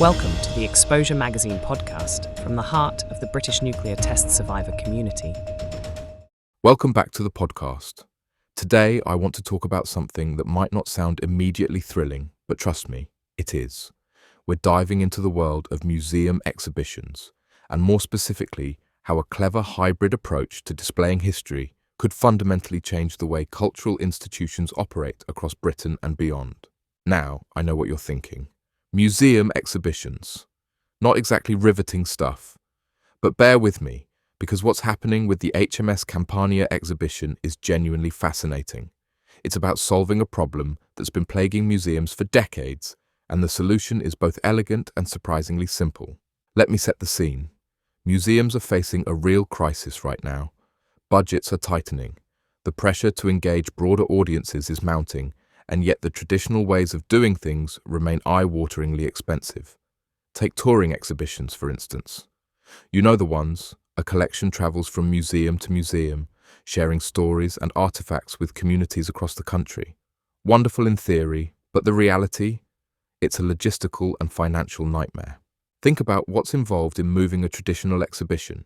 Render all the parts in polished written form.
Welcome to the Exposure Magazine podcast from the heart of the British nuclear test survivor community. Welcome back to the podcast. Today, I want to talk about something that might not sound immediately thrilling, but trust me, it is. We're diving into the world of museum exhibitions, and more specifically, how a clever hybrid approach to displaying history could fundamentally change the way cultural institutions operate across Britain and beyond. Now, I know what you're thinking. Museum exhibitions. Not exactly riveting stuff. But bear with me, because what's happening with the HMS Campania exhibition is genuinely fascinating. It's about solving a problem that's been plaguing museums for decades, and the solution is both elegant and surprisingly simple. Let me set the scene. Museums are facing a real crisis right now. Budgets are tightening. The pressure to engage broader audiences is mounting, and yet the traditional ways of doing things remain eye-wateringly expensive. Take touring exhibitions, for instance. You know the ones. A collection travels from museum to museum, sharing stories and artifacts with communities across the country. Wonderful in theory, but the reality? It's a logistical and financial nightmare. Think about what's involved in moving a traditional exhibition.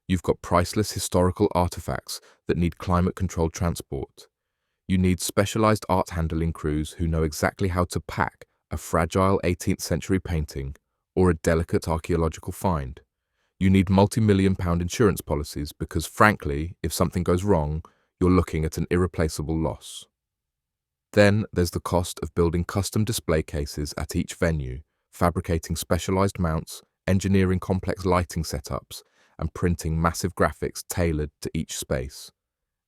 You've got priceless historical artifacts that need climate-controlled transport. You need specialized art handling crews who know exactly how to pack a fragile 18th century painting or a delicate archaeological find. You need multi-million-pound insurance policies because, frankly, if something goes wrong, you're looking at an irreplaceable loss. Then there's the cost of building custom display cases at each venue, fabricating specialized mounts, engineering complex lighting setups, and printing massive graphics tailored to each space.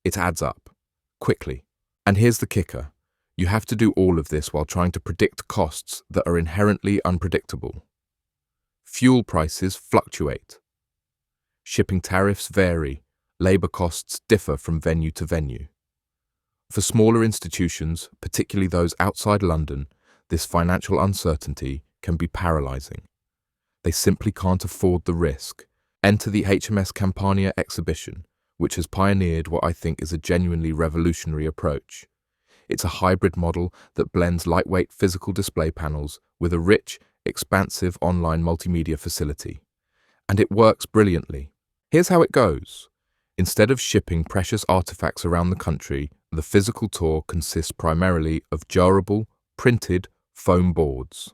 It adds up, quickly. And here's the kicker. You have to do all of this while trying to predict costs that are inherently unpredictable. Fuel prices fluctuate. Shipping tariffs vary. Labor costs differ from venue to venue. For smaller institutions, particularly those outside London, this financial uncertainty can be paralyzing. They simply can't afford the risk. Enter the HMS Campania exhibition, which has pioneered what I think is a genuinely revolutionary approach. It's a hybrid model that blends lightweight physical display panels with a rich, expansive online multimedia facility. And it works brilliantly. Here's how it goes. Instead of shipping precious artifacts around the country, the physical tour consists primarily of durable, printed foam boards.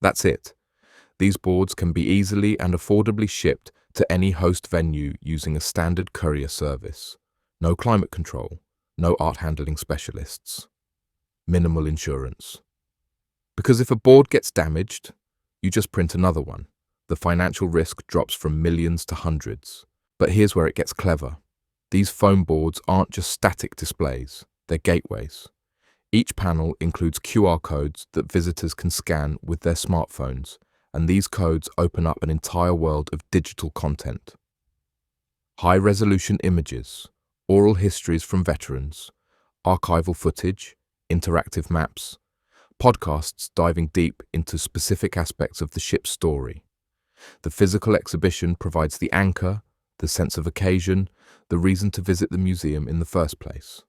That's it. These boards can be easily and affordably shipped to any host venue using a standard courier service. No climate control, no art handling specialists. Minimal insurance. Because if a board gets damaged, you just print another one. The financial risk drops from millions to hundreds. But here's where it gets clever. These foam boards aren't just static displays, they're gateways. Each panel includes QR codes that visitors can scan with their smartphones, and these codes open up an entire world of digital content. High-resolution images, oral histories from veterans, archival footage, interactive maps, podcasts diving deep into specific aspects of the ship's story. The physical exhibition provides the anchor, the sense of occasion, the reason to visit the museum in the first place.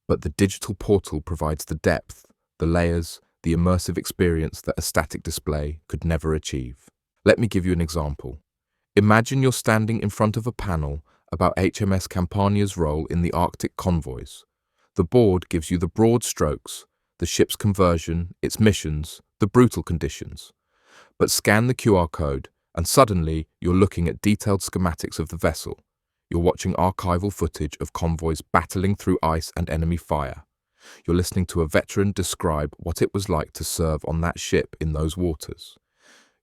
But the digital portal provides the depth, the layers, the immersive experience that a static display could never achieve. Let me give you an example. Imagine you're standing in front of a panel about HMS Campania's role in the Arctic convoys. The board gives you the broad strokes, the ship's conversion, its missions, the brutal conditions. But scan the QR code, and suddenly you're looking at detailed schematics of the vessel. You're watching archival footage of convoys battling through ice and enemy fire. You're listening to a veteran describe what it was like to serve on that ship in those waters.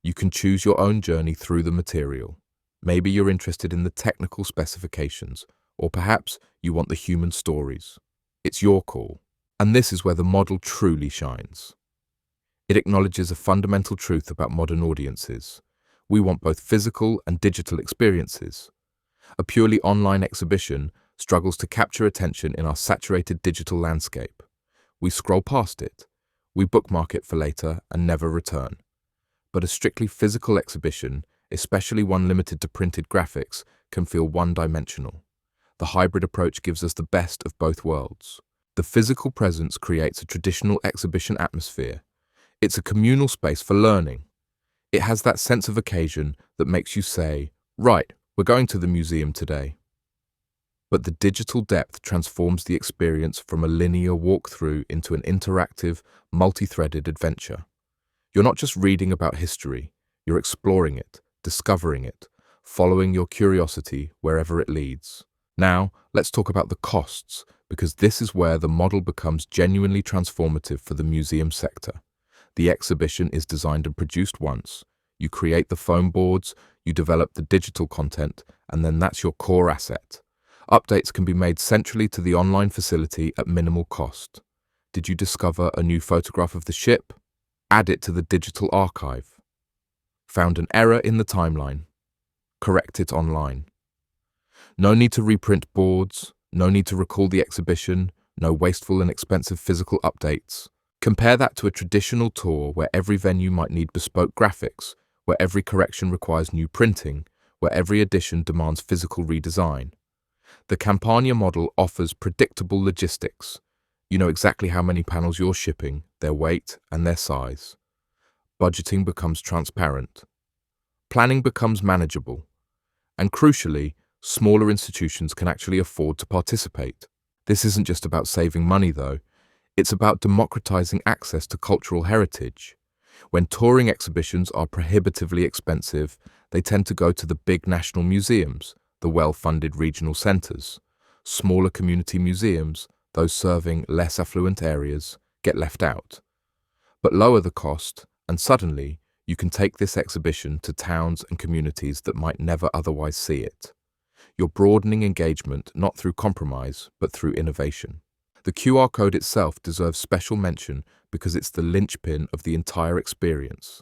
You can choose your own journey through the material. Maybe you're interested in the technical specifications, or perhaps you want the human stories. It's your call. And this is where the model truly shines. It acknowledges a fundamental truth about modern audiences. We want both physical and digital experiences. A purely online exhibition struggles to capture attention in our saturated digital landscape. We scroll past it, we bookmark it for later and never return. But a strictly physical exhibition, especially one limited to printed graphics, can feel one-dimensional. The hybrid approach gives us the best of both worlds. The physical presence creates a traditional exhibition atmosphere. It's a communal space for learning. It has that sense of occasion that makes you say, right, we're going to the museum today. But the digital depth transforms the experience from a linear walkthrough into an interactive, multi-threaded adventure. You're not just reading about history, you're exploring it, discovering it, following your curiosity wherever it leads. Now, let's talk about the costs, because this is where the model becomes genuinely transformative for the museum sector. The exhibition is designed and produced once. You create the foam boards, you develop the digital content, and then that's your core asset. Updates can be made centrally to the online facility at minimal cost. Did you discover a new photograph of the ship? Add it to the digital archive. Found an error in the timeline? Correct it online. No need to reprint boards, no need to recall the exhibition, no wasteful and expensive physical updates. Compare that to a traditional tour where every venue might need bespoke graphics, where every correction requires new printing, where every edition demands physical redesign. The Campania model offers predictable logistics. You know exactly how many panels you're shipping, their weight, and their size. Budgeting becomes transparent. Planning becomes manageable. And crucially, smaller institutions can actually afford to participate. This isn't just about saving money, though. It's about democratizing access to cultural heritage. When touring exhibitions are prohibitively expensive, they tend to go to the big national museums, the well-funded regional centers. Smaller community museums, those serving less affluent areas, get left out. But lower the cost, and suddenly, you can take this exhibition to towns and communities that might never otherwise see it. You're broadening engagement not through compromise, but through innovation. The QR code itself deserves special mention because it's the linchpin of the entire experience.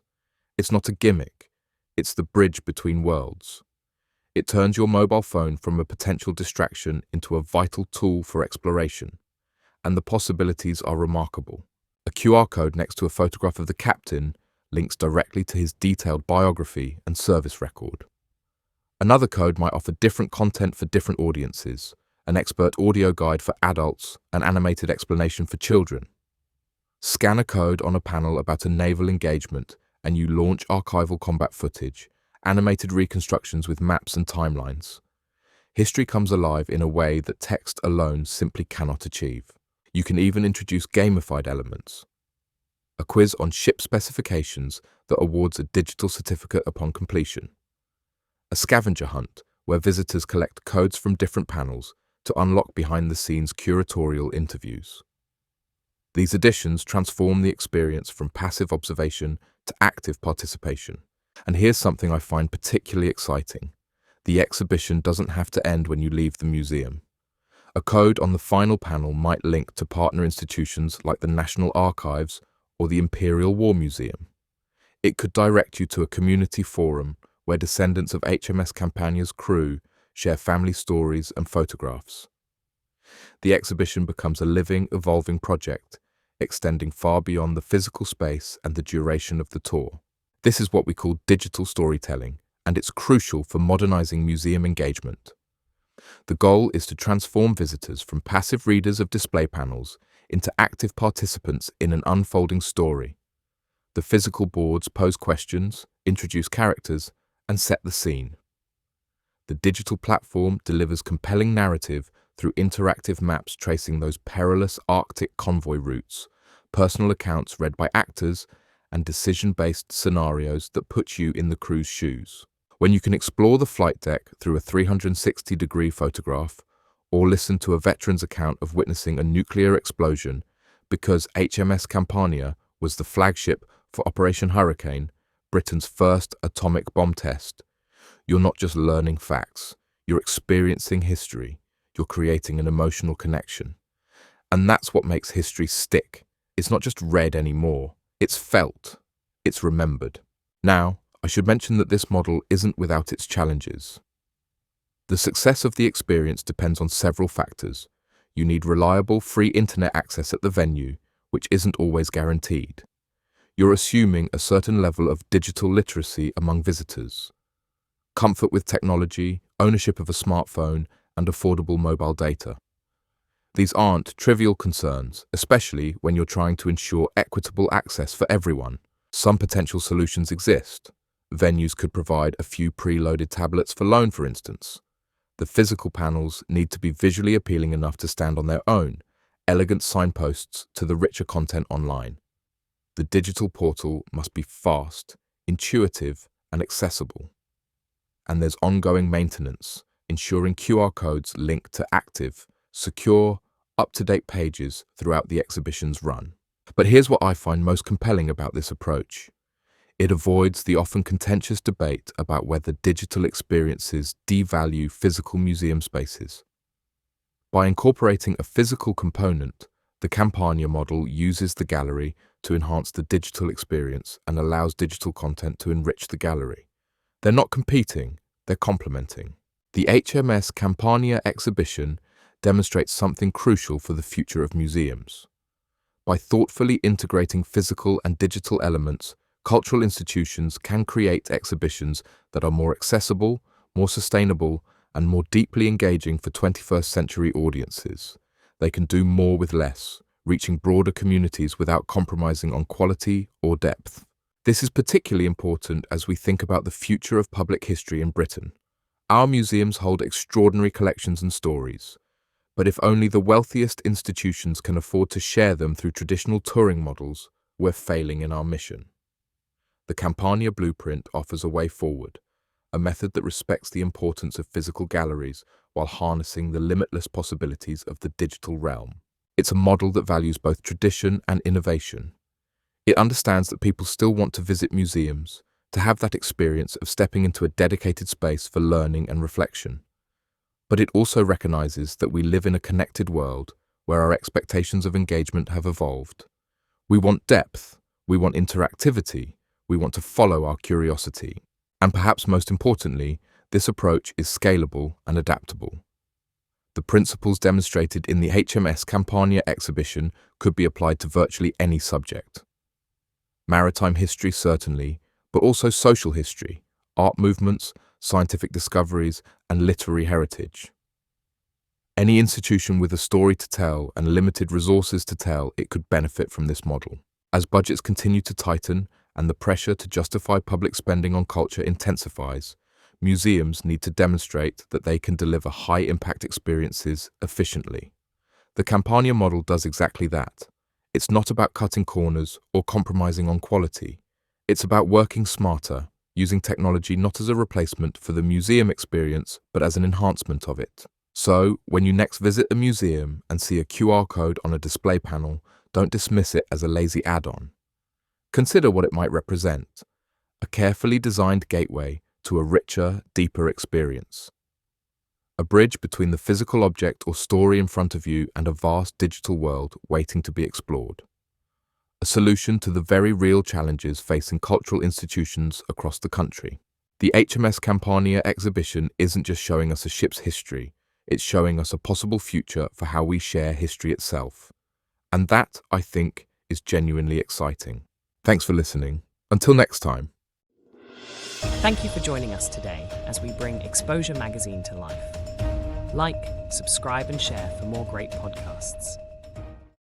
It's not a gimmick, it's the bridge between worlds. It turns your mobile phone from a potential distraction into a vital tool for exploration. And the possibilities are remarkable. A QR code next to a photograph of the captain links directly to his detailed biography and service record. Another code might offer different content for different audiences, an expert audio guide for adults, an animated explanation for children. Scan a code on a panel about a naval engagement and you launch archival combat footage, animated reconstructions with maps and timelines. History comes alive in a way that text alone simply cannot achieve. You can even introduce gamified elements. A quiz on ship specifications that awards a digital certificate upon completion. A scavenger hunt where visitors collect codes from different panels to unlock behind-the-scenes curatorial interviews. These additions transform the experience from passive observation to active participation. And here's something I find particularly exciting. The exhibition doesn't have to end when you leave the museum. A code on the final panel might link to partner institutions like the National Archives or the Imperial War Museum. It could direct you to a community forum where descendants of HMS Campania's crew share family stories and photographs. The exhibition becomes a living, evolving project, extending far beyond the physical space and the duration of the tour. This is what we call digital storytelling, and it's crucial for modernizing museum engagement. The goal is to transform visitors from passive readers of display panels into active participants in an unfolding story. The physical boards pose questions, introduce characters, and set the scene. The digital platform delivers compelling narrative through interactive maps tracing those perilous Arctic convoy routes, personal accounts read by actors, and decision-based scenarios that put you in the crew's shoes. When you can explore the flight deck through a 360-degree photograph, or listen to a veteran's account of witnessing a nuclear explosion because HMS Campania was the flagship for Operation Hurricane, Britain's first atomic bomb test, you're not just learning facts, you're experiencing history, you're creating an emotional connection. And that's what makes history stick. It's not just read anymore, it's felt, it's remembered. Now, I should mention that this model isn't without its challenges. The success of the experience depends on several factors. You need reliable, free internet access at the venue, which isn't always guaranteed. You're assuming a certain level of digital literacy among visitors. Comfort with technology, ownership of a smartphone, and affordable mobile data. These aren't trivial concerns, especially when you're trying to ensure equitable access for everyone. Some potential solutions exist. Venues could provide a few preloaded tablets for loan, for instance. The physical panels need to be visually appealing enough to stand on their own, elegant signposts to the richer content online. The digital portal must be fast, intuitive, and accessible. And there's ongoing maintenance, ensuring QR codes link to active, secure, up-to-date pages throughout the exhibition's run. But here's what I find most compelling about this approach. It avoids the often contentious debate about whether digital experiences devalue physical museum spaces. By incorporating a physical component, the Campania model uses the gallery to enhance the digital experience and allows digital content to enrich the gallery. They're not competing, they're complementing. The HMS Campania exhibition demonstrates something crucial for the future of museums. By thoughtfully integrating physical and digital elements, cultural institutions can create exhibitions that are more accessible, more sustainable, and more deeply engaging for 21st century audiences. They can do more with less, reaching broader communities without compromising on quality or depth. This is particularly important as we think about the future of public history in Britain. Our museums hold extraordinary collections and stories, but if only the wealthiest institutions can afford to share them through traditional touring models, we're failing in our mission. The Campania Blueprint offers a way forward, a method that respects the importance of physical galleries while harnessing the limitless possibilities of the digital realm. It's a model that values both tradition and innovation. It understands that people still want to visit museums, to have that experience of stepping into a dedicated space for learning and reflection. But it also recognizes that we live in a connected world where our expectations of engagement have evolved. We want depth, we want interactivity, we want to follow our curiosity. And perhaps most importantly, this approach is scalable and adaptable. The principles demonstrated in the HMS Campania exhibition could be applied to virtually any subject. Maritime history certainly, but also social history, art movements, scientific discoveries, and literary heritage. Any institution with a story to tell and limited resources to tell it could benefit from this model. As budgets continue to tighten and the pressure to justify public spending on culture intensifies, museums need to demonstrate that they can deliver high-impact experiences efficiently. The Campania model does exactly that. It's not about cutting corners or compromising on quality. It's about working smarter, using technology not as a replacement for the museum experience, but as an enhancement of it. So, when you next visit a museum and see a QR code on a display panel, don't dismiss it as a lazy add-on. Consider what it might represent: a carefully designed gateway to a richer, deeper experience. A bridge between the physical object or story in front of you and a vast digital world waiting to be explored. A solution to the very real challenges facing cultural institutions across the country. The HMS Campania exhibition isn't just showing us a ship's history, it's showing us a possible future for how we share history itself. And that, I think, is genuinely exciting. Thanks for listening. Until next time. Thank you for joining us today as we bring Exposure Magazine to life. Like, subscribe and share for more great podcasts.